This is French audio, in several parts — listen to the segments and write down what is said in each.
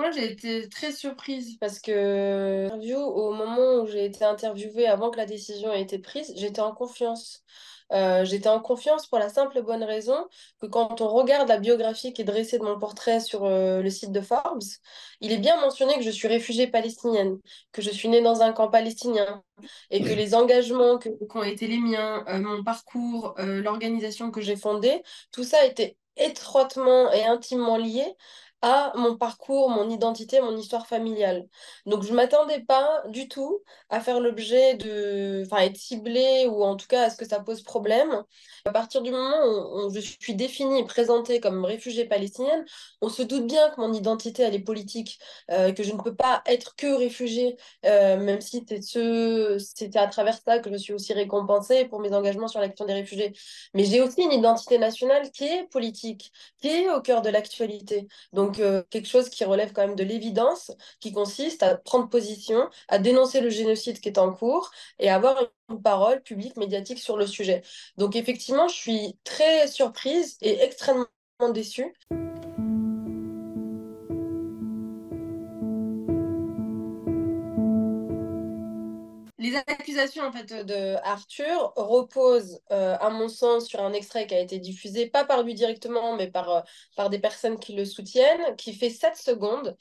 Moi, j'ai été très surprise parce que au moment où j'ai été interviewée avant que la décision ait été prise, j'étais en confiance. J'étais en confiance pour la simple et bonne raison que quand on regarde la biographie qui est dressée de mon portrait sur le site de Forbes, il est bien mentionné que je suis réfugiée palestinienne, que je suis née dans un camp palestinien et que les engagements qui ont été les miens, mon parcours, l'organisation que j'ai fondée, tout ça était étroitement et intimement lié à mon parcours, mon identité, mon histoire familiale. Donc je m'attendais pas du tout à faire l'objet enfin être ciblée ou en tout cas à ce que ça pose problème. À partir du moment où je suis définie et présentée comme réfugiée palestinienne, on se doute bien que mon identité elle est politique, que je ne peux pas être que réfugiée, même si c'était à travers ça que je suis aussi récompensée pour mes engagements sur la question des réfugiés. Mais j'ai aussi une identité nationale qui est politique, qui est au cœur de l'actualité. Donc, quelque chose qui relève quand même de l'évidence, qui consiste à prendre position, à dénoncer le génocide qui est en cours et à avoir une parole publique, médiatique sur le sujet. Donc, effectivement, je suis très surprise et extrêmement déçue. Les accusations en fait de Arthur reposent, à mon sens, sur un extrait qui a été diffusé, pas par lui directement, mais par des personnes qui le soutiennent, qui fait 7 secondes,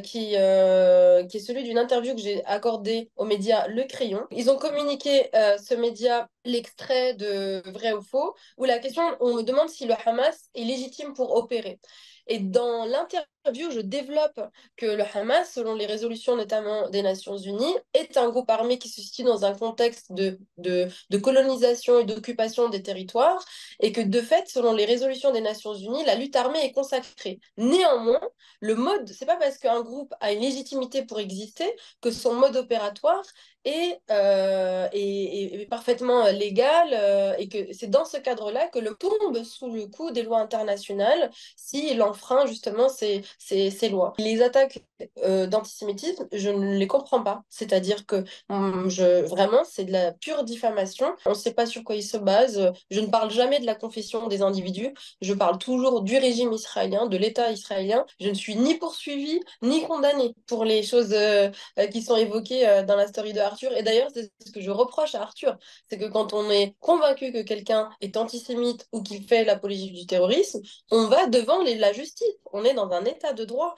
qui est celui d'une interview que j'ai accordée au média Le Crayon. Ils ont communiqué, ce média, l'extrait de Vrai ou Faux, où la question, on me demande si le Hamas est légitime pour opérer. Et dans l'interview, je développe que le Hamas, selon les résolutions notamment des Nations Unies, est un groupe armé qui se situe dans un contexte de colonisation et d'occupation des territoires, et que de fait, selon les résolutions des Nations Unies, la lutte armée est consacrée. Néanmoins, le mode, c'est pas parce qu'un groupe a une légitimité pour exister que son mode opératoire est parfaitement légal, et que c'est dans ce cadre-là que le tombe sous le coup des lois internationales s'il enfreint justement ces lois. Les attaques d'antisémitisme, je ne les comprends pas. C'est-à-dire que vraiment, c'est de la pure diffamation. On ne sait pas sur quoi ils se basent. Je ne parle jamais de la confession des individus. Je parle toujours du régime israélien, de l'État israélien. Je ne suis ni poursuivie ni condamnée pour les choses qui sont évoquées dans la story de Arthur. Et d'ailleurs, c'est ce que je reproche à Arthur. C'est que quand on est convaincu que quelqu'un est antisémite ou qu'il fait l'apologie du terrorisme, on va devant la justice. On est dans un état de droit.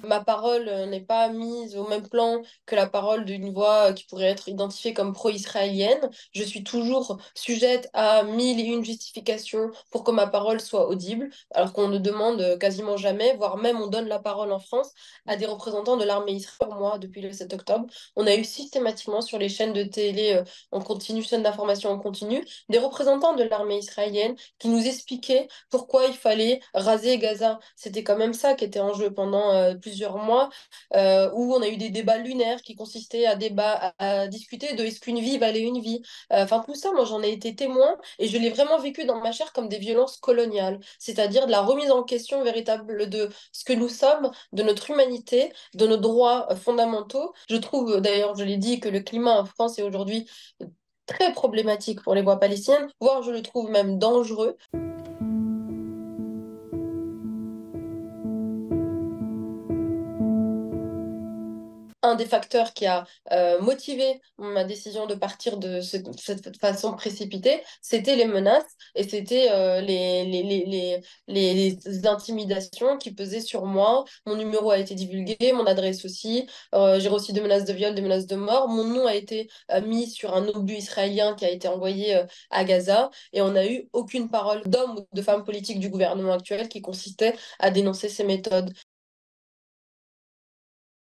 Ma parole n'est pas mise au même plan que la parole d'une voix qui pourrait être identifiée comme pro-israélienne. Je suis toujours sujette à mille et une justifications pour que ma parole soit audible, alors qu'on ne demande quasiment jamais, voire même on donne la parole en France à des représentants de l'armée israélienne. Moi, depuis le 7 octobre, on a eu systématiquement sur les chaînes de télé en continu, chaînes d'information en continu, des représentants de l'armée israélienne qui nous expliquaient pourquoi il fallait raser Gaza. C'était quand même ça qui était en jeu pendant plusieurs mois, où on a eu des débats lunaires qui consistaient à discuter de est-ce qu'une vie valait une vie. Enfin, tout ça, moi, j'en ai été témoin et je l'ai vraiment vécu dans ma chair comme des violences coloniales, c'est-à-dire de la remise en question véritable de ce que nous sommes, de notre humanité, de nos droits fondamentaux. Je trouve, d'ailleurs, je l'ai dit, que le climat en France est aujourd'hui très problématique pour les voix palestiniennes, voire je le trouve même dangereux. Un des facteurs qui a motivé ma décision de partir de cette façon précipitée, c'était les menaces et c'était les intimidations qui pesaient sur moi. Mon numéro a été divulgué, mon adresse aussi. J'ai reçu des menaces de viol, des menaces de mort. Mon nom a été mis sur un obus israélien qui a été envoyé à Gaza et on n'a eu aucune parole d'homme ou de femme politique du gouvernement actuel qui consistait à dénoncer ces méthodes.